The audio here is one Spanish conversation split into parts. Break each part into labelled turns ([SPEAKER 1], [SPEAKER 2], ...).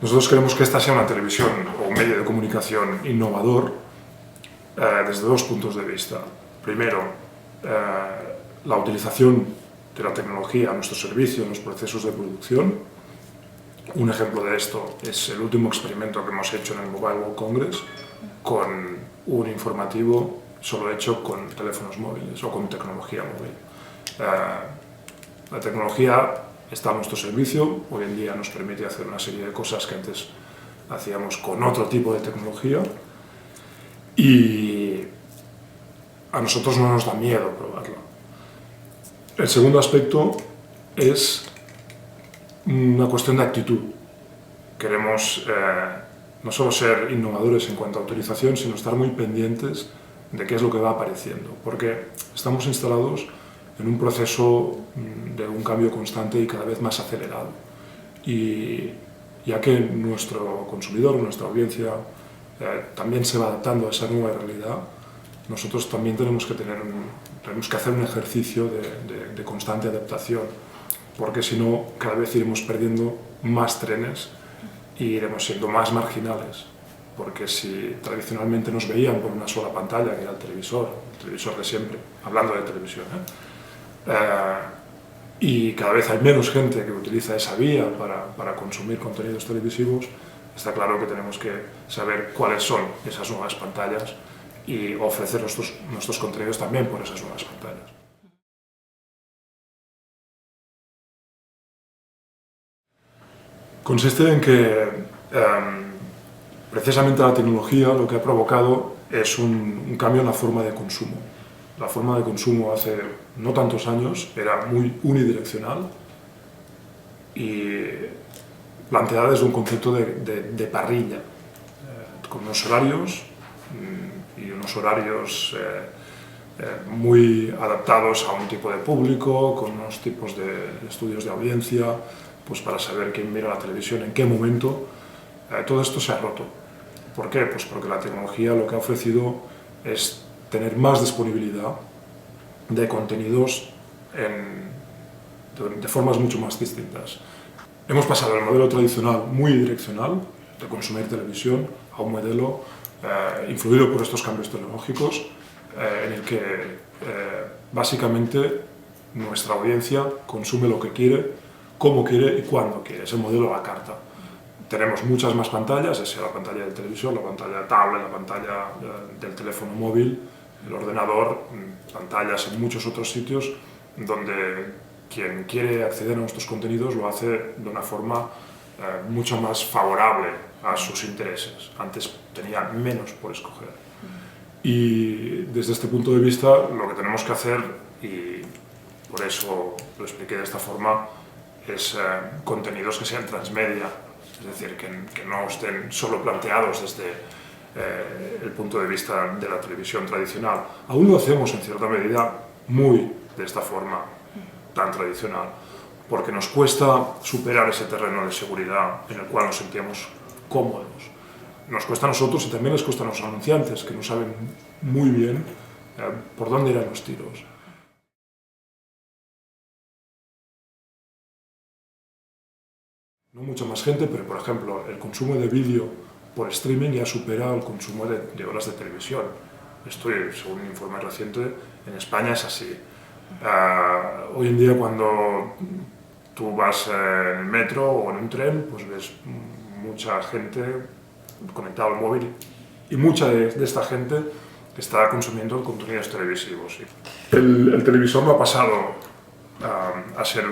[SPEAKER 1] Nosotros queremos que esta sea una televisión o un medio de comunicación innovador desde dos puntos de vista. Primero, la utilización de la tecnología a nuestro servicio en los procesos de producción. Un ejemplo de esto es el último experimento que hemos hecho en el Mobile World Congress con un informativo solo hecho con teléfonos móviles o con tecnología móvil. La tecnología está a nuestro servicio, hoy en día nos permite hacer una serie de cosas que antes hacíamos con otro tipo de tecnología y a nosotros no nos da miedo probarla. El segundo aspecto es una cuestión de actitud. Queremos no solo ser innovadores en cuanto a utilización, sino estar muy pendientes de qué es lo que va apareciendo, porque estamos instalados en un proceso de un cambio constante y cada vez más acelerado. Y ya que nuestro consumidor, nuestra audiencia, también se va adaptando a esa nueva realidad, nosotros también tenemos que hacer un ejercicio de constante adaptación, porque si no, cada vez iremos perdiendo más trenes y iremos siendo más marginales. Porque si tradicionalmente nos veían por una sola pantalla, que era el televisor de siempre, hablando de televisión, y cada vez hay menos gente que utiliza esa vía para consumir contenidos televisivos, está claro que tenemos que saber cuáles son esas nuevas pantallas y ofrecer nuestros contenidos también por esas nuevas pantallas. Consiste en que precisamente la tecnología lo que ha provocado es un cambio en la forma de consumo. La forma de consumo hace no tantos años era muy unidireccional y planteada desde un concepto de parrilla, con unos horarios y unos horarios muy adaptados a un tipo de público, con unos tipos de estudios de audiencia, pues para saber quién mira la televisión, en qué momento. Todo esto se ha roto. ¿Por qué? Pues porque la tecnología lo que ha ofrecido es tener más disponibilidad de contenidos de formas mucho más distintas. Hemos pasado del modelo tradicional muy direccional de consumir televisión a un modelo influido por estos cambios tecnológicos en el que básicamente nuestra audiencia consume lo que quiere, cómo quiere y cuándo quiere. Es el modelo a la carta. Tenemos muchas más pantallas, ya sea la pantalla del televisor, la pantalla de tablet, la pantalla del teléfono móvil, el ordenador, pantallas en muchos otros sitios donde quien quiere acceder a nuestros contenidos lo hace de una forma mucho más favorable a sus intereses. Antes tenía menos por escoger. Y desde este punto de vista lo que tenemos que hacer, y por eso lo expliqué de esta forma, es contenidos que sean transmedia, es decir, que no estén solo planteados desde el punto de vista de la televisión tradicional. Aún lo hacemos en cierta medida muy de esta forma tan tradicional, porque nos cuesta superar ese terreno de seguridad en el cual nos sentíamos cómodos. Nos cuesta a nosotros y también les cuesta a los anunciantes, que no saben muy bien por dónde irán los tiros. No mucha más gente, pero por ejemplo, el consumo de vídeo por streaming ya supera el consumo de horas de televisión. Esto, según un informe reciente, en España es así. Hoy en día, cuando tú vas en el metro o en un tren, pues ves mucha gente conectada al móvil y mucha de esta gente está consumiendo contenidos televisivos. El televisor no ha pasado a ser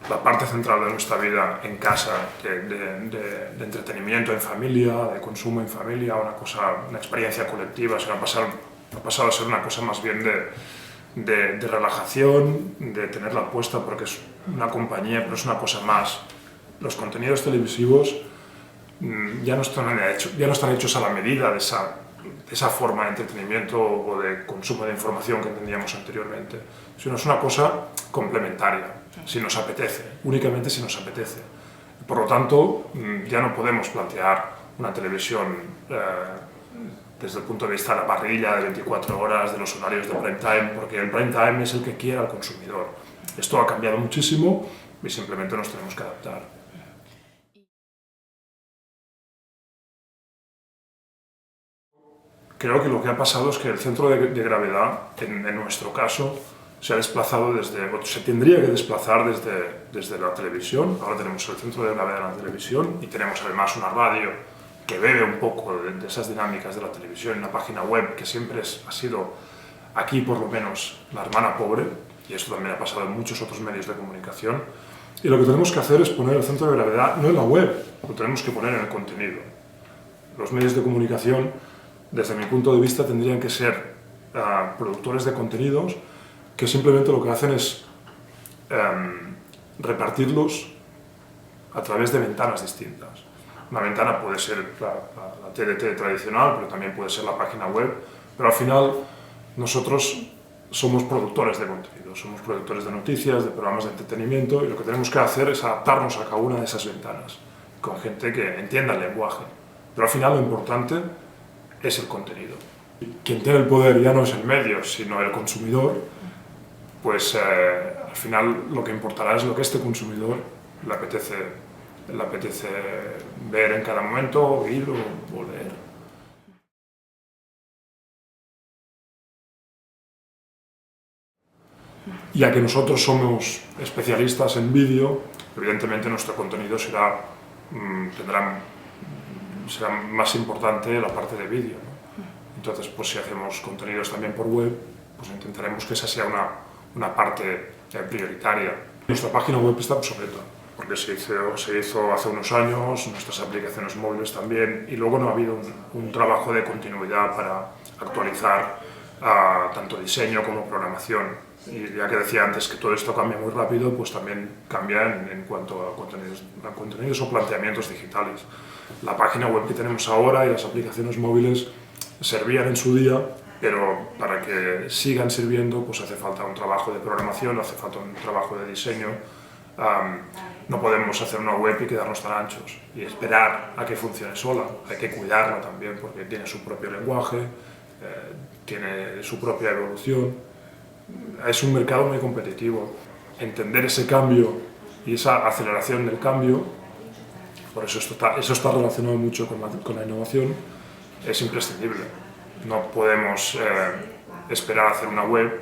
[SPEAKER 1] la parte central de nuestra vida en casa, de entretenimiento en familia, de consumo en familia, una experiencia colectiva, sino ha pasado a ser una cosa más bien de relajación, de tenerla puesta porque es una compañía, pero es una cosa más. Los contenidos televisivos ya no están hechos a la medida de esa forma de entretenimiento o de consumo de información que entendíamos anteriormente, sino es una cosa complementaria, si nos apetece, únicamente si nos apetece. Por lo tanto, ya no podemos plantear una televisión desde el punto de vista de la parrilla de 24 horas, de los horarios de prime time, porque el prime time es el que quiera el consumidor. Esto ha cambiado muchísimo y simplemente nos tenemos que adaptar. Creo que lo que ha pasado es que el centro de gravedad, en nuestro caso, se ha desplazado se tendría que desplazar desde la televisión. Ahora tenemos el centro de gravedad en la televisión y tenemos además una radio que bebe un poco de esas dinámicas de la televisión, una página web que siempre ha sido, aquí por lo menos, la hermana pobre, y esto también ha pasado en muchos otros medios de comunicación. Y lo que tenemos que hacer es poner el centro de gravedad no en la web, lo tenemos que poner en el contenido. Los medios de comunicación, desde mi punto de vista, tendrían que ser productores de contenidos que simplemente lo que hacen es repartirlos a través de ventanas distintas. Una ventana puede ser la TDT tradicional, pero también puede ser la página web, pero al final nosotros somos productores de contenido, somos productores de noticias, de programas de entretenimiento, y lo que tenemos que hacer es adaptarnos a cada una de esas ventanas, con gente que entienda el lenguaje. Pero al final lo importante es el contenido. Quien tiene el poder ya no es el medio, sino el consumidor, pues al final lo que importará es lo que este consumidor le apetece ver en cada momento, oír o leer. Ya que nosotros somos especialistas en vídeo, evidentemente nuestro contenido será más importante la parte de vídeo, ¿no? Entonces, pues si hacemos contenidos también por web, pues intentaremos que esa sea una parte prioritaria. Nuestra página web está obsoleta, porque se hizo hace unos años, nuestras aplicaciones móviles también, y luego no ha habido un trabajo de continuidad para actualizar tanto diseño como programación. Y ya que decía antes que todo esto cambia muy rápido, pues también cambia en cuanto a contenidos o planteamientos digitales. La página web que tenemos ahora y las aplicaciones móviles servían en su día, pero para que sigan sirviendo pues hace falta un trabajo de programación, hace falta un trabajo de diseño. No podemos hacer una web y quedarnos tan anchos y esperar a que funcione sola. Hay que cuidarla también porque tiene su propio lenguaje, tiene su propia evolución. Es un mercado muy competitivo. Entender ese cambio y esa aceleración del cambio, por eso eso está relacionado mucho con la innovación, es imprescindible. No podemos esperar a hacer una web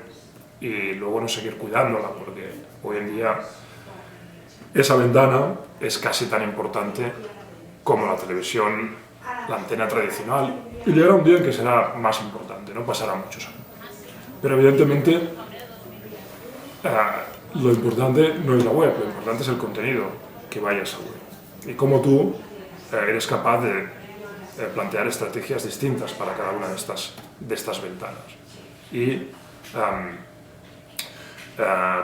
[SPEAKER 1] y luego no seguir cuidándola, porque hoy en día esa ventana es casi tan importante como la televisión, la antena tradicional, y llegará un día en que será más importante, no pasará muchos años. Pero evidentemente lo importante no es la web, lo importante es el contenido que vaya a esa web. Y cómo tú eres capaz de plantear estrategias distintas para cada una de estas ventanas. Y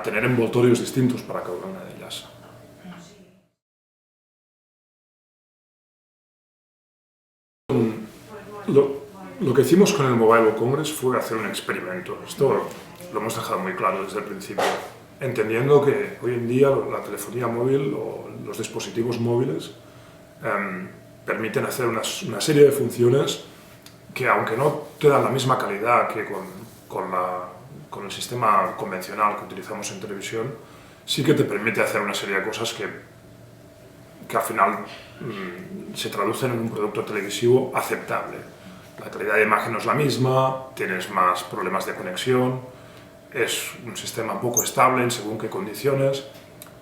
[SPEAKER 1] tener envoltorios distintos para cada una de ellas. Lo que hicimos con el Mobile World Congress fue hacer un experimento. Esto lo hemos dejado muy claro desde el principio, entendiendo que hoy en día la telefonía móvil o los dispositivos móviles permiten hacer una serie de funciones que, aunque no te dan la misma calidad que con el sistema convencional que utilizamos en televisión, sí que te permite hacer una serie de cosas que al final se traducen en un producto televisivo aceptable. La calidad de imagen no es la misma, tienes más problemas de conexión, es un sistema poco estable en según qué condiciones,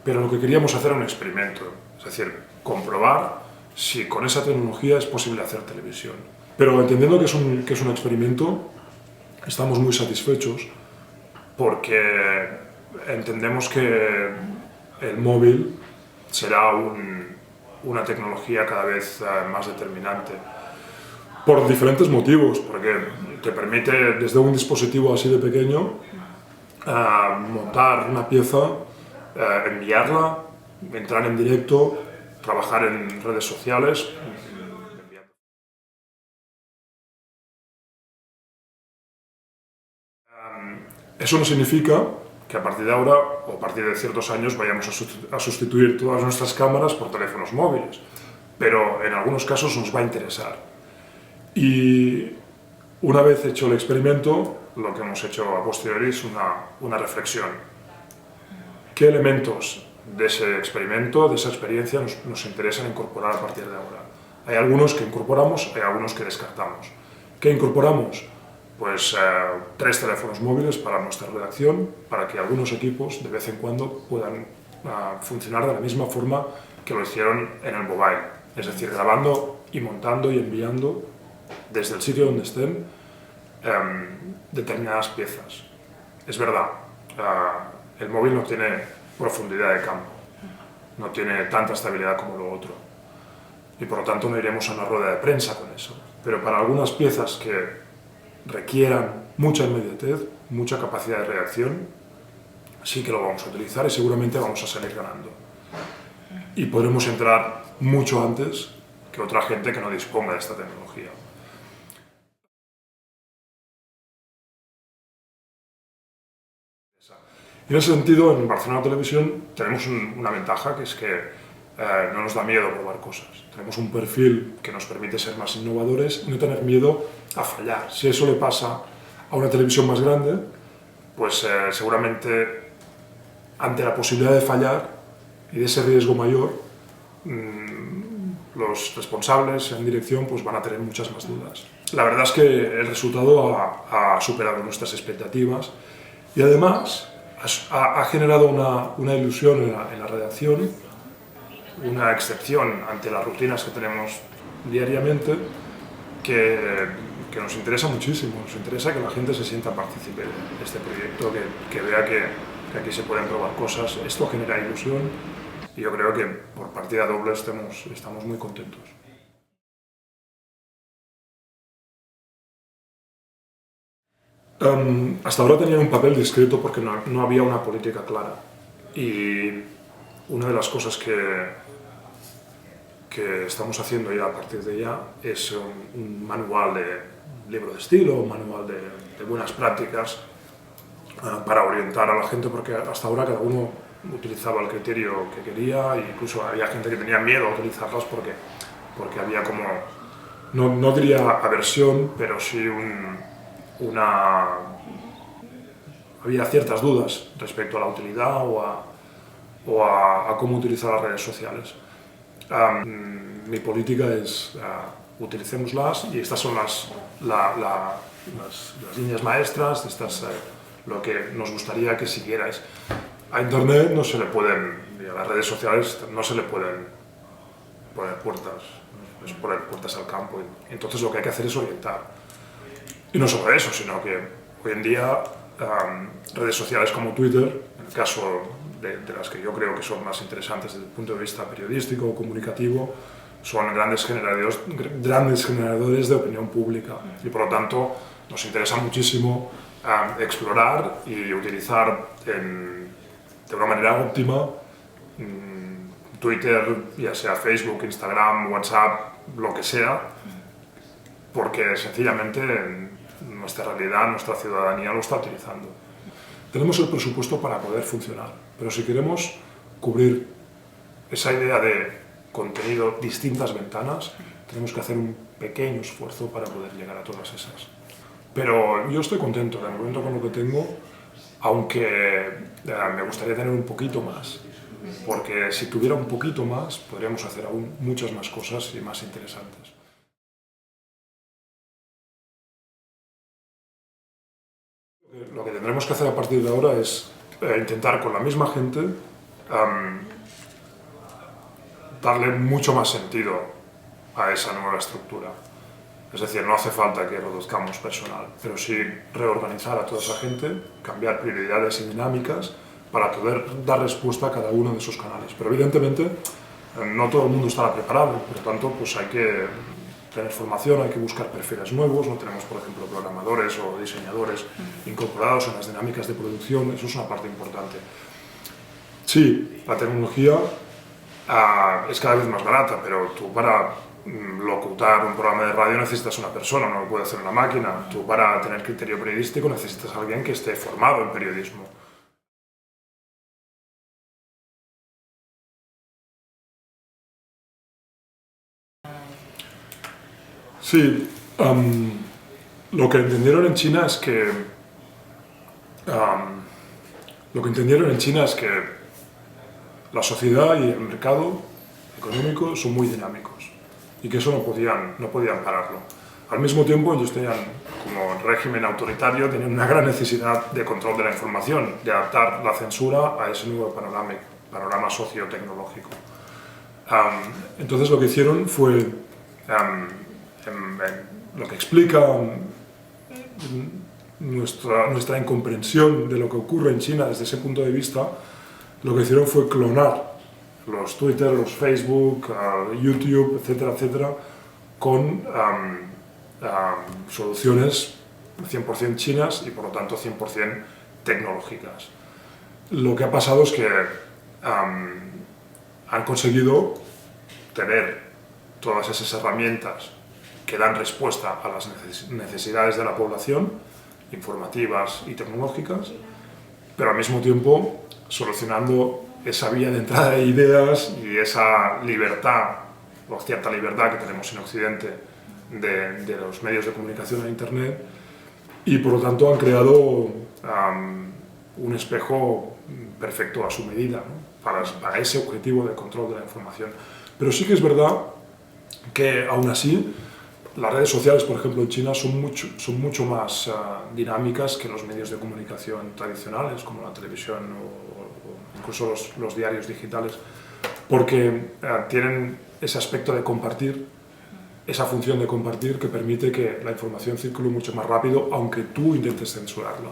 [SPEAKER 1] pero lo que queríamos hacer era un experimento, es decir, comprobar si con esa tecnología es posible hacer televisión. Pero entendiendo que es un experimento, estamos muy satisfechos porque entendemos que el móvil será una tecnología cada vez más determinante. Por diferentes motivos, porque te permite desde un dispositivo así de pequeño montar una pieza, enviarla, entrar en directo, trabajar en redes sociales. Eso no significa que a partir de ahora o a partir de ciertos años vayamos a sustituir todas nuestras cámaras por teléfonos móviles, pero en algunos casos nos va a interesar. Y una vez hecho el experimento, lo que hemos hecho a posteriori es una reflexión. ¿Qué elementos de ese experimento, de esa experiencia, nos interesan incorporar a partir de ahora? Hay algunos que incorporamos, hay algunos que descartamos. ¿Qué incorporamos? Pues 3 teléfonos móviles para nuestra redacción, para que algunos equipos de vez en cuando puedan funcionar de la misma forma que lo hicieron en el mobile, es decir, grabando y montando y enviando desde el sitio donde estén determinadas piezas. Es verdad, el móvil no tiene profundidad de campo, no tiene tanta estabilidad como lo otro, y por lo tanto no iremos a una rueda de prensa con eso, pero para algunas piezas que requieran mucha inmediatez, mucha capacidad de reacción, sí que lo vamos a utilizar y seguramente vamos a salir ganando. Y podremos entrar mucho antes que otra gente que no disponga de esta tecnología. En ese sentido, en Barcelona Televisión tenemos una ventaja, que es que no nos da miedo probar cosas. Tenemos un perfil que nos permite ser más innovadores y no tener miedo a fallar. Si eso le pasa a una televisión más grande, pues seguramente ante la posibilidad de fallar y de ese riesgo mayor, los responsables en dirección pues van a tener muchas más dudas. La verdad es que el resultado ha superado nuestras expectativas y además ha generado una ilusión en la redacción, una excepción ante las rutinas que tenemos diariamente, que nos interesa muchísimo. Nos interesa que la gente se sienta partícipe de este proyecto, que vea que aquí se pueden probar cosas. Esto genera ilusión y yo creo que por partida doble estamos muy contentos. Hasta ahora tenían un papel discreto porque no había una política clara. Y una de las cosas que estamos haciendo ya a partir de ya es un manual de libro de estilo, un manual de buenas prácticas para orientar a la gente, porque hasta ahora cada uno utilizaba el criterio que quería e incluso había gente que tenía miedo a utilizarlas porque había como, no diría aversión, pero sí había ciertas dudas respecto a la utilidad o a cómo utilizar las redes sociales. Mi política es utilicémoslas y estas son las líneas maestras, lo que nos gustaría que siguierais. A Internet no se le pueden, y a las redes sociales no se le pueden poner puertas, es poner puertas al campo. Entonces lo que hay que hacer es orientar. Y no solo eso, sino que hoy en día redes sociales como Twitter, en el caso de las que yo creo que son más interesantes desde el punto de vista periodístico o comunicativo, son grandes generadores de opinión pública y por lo tanto nos interesa muchísimo explorar y utilizar de una manera óptima Twitter, ya sea Facebook, Instagram, WhatsApp, lo que sea, porque sencillamente nuestra realidad, nuestra ciudadanía lo está utilizando. Tenemos el presupuesto para poder funcionar, pero si queremos cubrir esa idea de contenido, distintas ventanas, tenemos que hacer un pequeño esfuerzo para poder llegar a todas esas. Pero yo estoy contento, de momento con lo que tengo, aunque me gustaría tener un poquito más, porque si tuviera un poquito más podríamos hacer aún muchas más cosas y más interesantes. Lo que tendremos que hacer a partir de ahora es intentar con la misma gente darle mucho más sentido a esa nueva estructura. Es decir, no hace falta que reduzcamos personal, pero sí reorganizar a toda esa gente, cambiar prioridades y dinámicas para poder dar respuesta a cada uno de esos canales. Pero evidentemente no todo el mundo estará preparado, por lo tanto pues hay que tener formación, hay que buscar perfiles nuevos, no tenemos por ejemplo programadores o diseñadores incorporados en las dinámicas de producción, eso es una parte importante. Sí, la tecnología es cada vez más barata, pero tú para locutar un programa de radio necesitas una persona, no lo puede hacer una máquina. Tú para tener criterio periodístico necesitas a alguien que esté formado en periodismo. Sí, lo que entendieron en China es que la sociedad y el mercado económico son muy dinámicos y que eso no podían pararlo. Al mismo tiempo, ellos tenían, como régimen autoritario, tenían una gran necesidad de control de la información, de adaptar la censura a ese nuevo panorama sociotecnológico. Entonces lo que hicieron fue, lo que explica nuestra incomprensión de lo que ocurre en China desde ese punto de vista, lo que hicieron fue clonar los Twitter, los Facebook, YouTube, etcétera, etcétera, con soluciones 100% chinas y por lo tanto 100% tecnológicas. Lo que ha pasado es que han conseguido tener todas esas herramientas que dan respuesta a las necesidades de la población, informativas y tecnológicas, pero al mismo tiempo solucionando esa vía de entrada de ideas y esa libertad, o cierta libertad que tenemos en Occidente de los medios de comunicación e Internet, y por lo tanto han creado un espejo perfecto a su medida, ¿no? para ese objetivo de control de la información. Pero sí que es verdad que aún así las redes sociales, por ejemplo, en China son mucho más dinámicas que los medios de comunicación tradicionales, como la televisión o incluso los diarios digitales, porque tienen ese aspecto de compartir, esa función de compartir que permite que la información circule mucho más rápido, aunque tú intentes censurarla.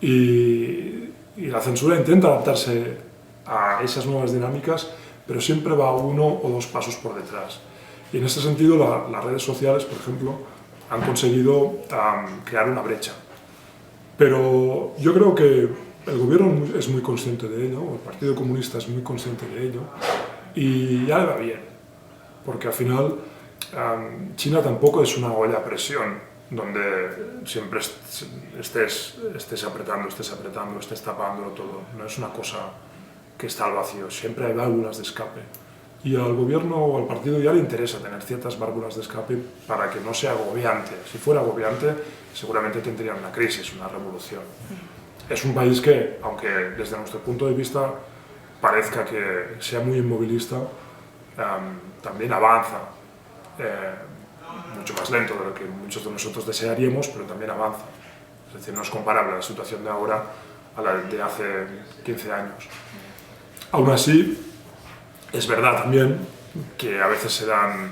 [SPEAKER 1] Y la censura intenta adaptarse a esas nuevas dinámicas, pero siempre va uno o dos pasos por detrás. Y en este sentido, las redes sociales, por ejemplo, han conseguido crear una brecha. Pero yo creo que el gobierno es muy consciente de ello, el Partido Comunista es muy consciente de ello, y ya le va bien, porque al final China tampoco es una olla a presión, donde siempre estés apretando, estés tapándolo todo. No es una cosa que está al vacío, siempre hay válvulas de escape. Y al gobierno o al partido ya le interesa tener ciertas válvulas de escape para que no sea agobiante. Si fuera agobiante, seguramente tendrían una crisis, una revolución. Es un país que, aunque desde nuestro punto de vista parezca que sea muy inmovilista, también avanza, mucho más lento de lo que muchos de nosotros desearíamos, pero también avanza. Es decir, no es comparable la situación de ahora a la de hace 15 años. Aún así, es verdad también que a veces se dan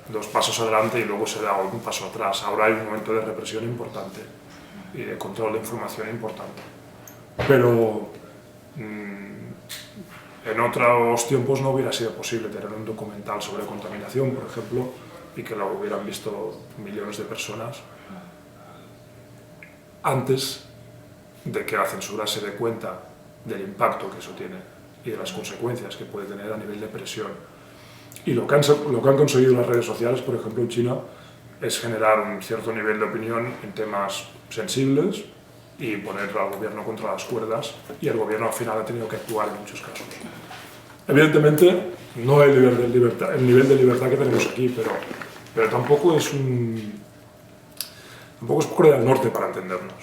[SPEAKER 1] dos pasos adelante y luego se da un paso atrás. Ahora hay un momento de represión importante y de control de información importante. Pero en otros tiempos no hubiera sido posible tener un documental sobre contaminación, por ejemplo, y que lo hubieran visto millones de personas antes de que la censura se dé cuenta del impacto que eso tiene y de las consecuencias que puede tener a nivel de presión. Y lo que han conseguido las redes sociales, por ejemplo, en China, es generar un cierto nivel de opinión en temas sensibles y poner al gobierno contra las cuerdas, y el gobierno al final ha tenido que actuar en muchos casos. Evidentemente, no hay el nivel de libertad que tenemos aquí, pero tampoco es Corea del Norte para entendernos.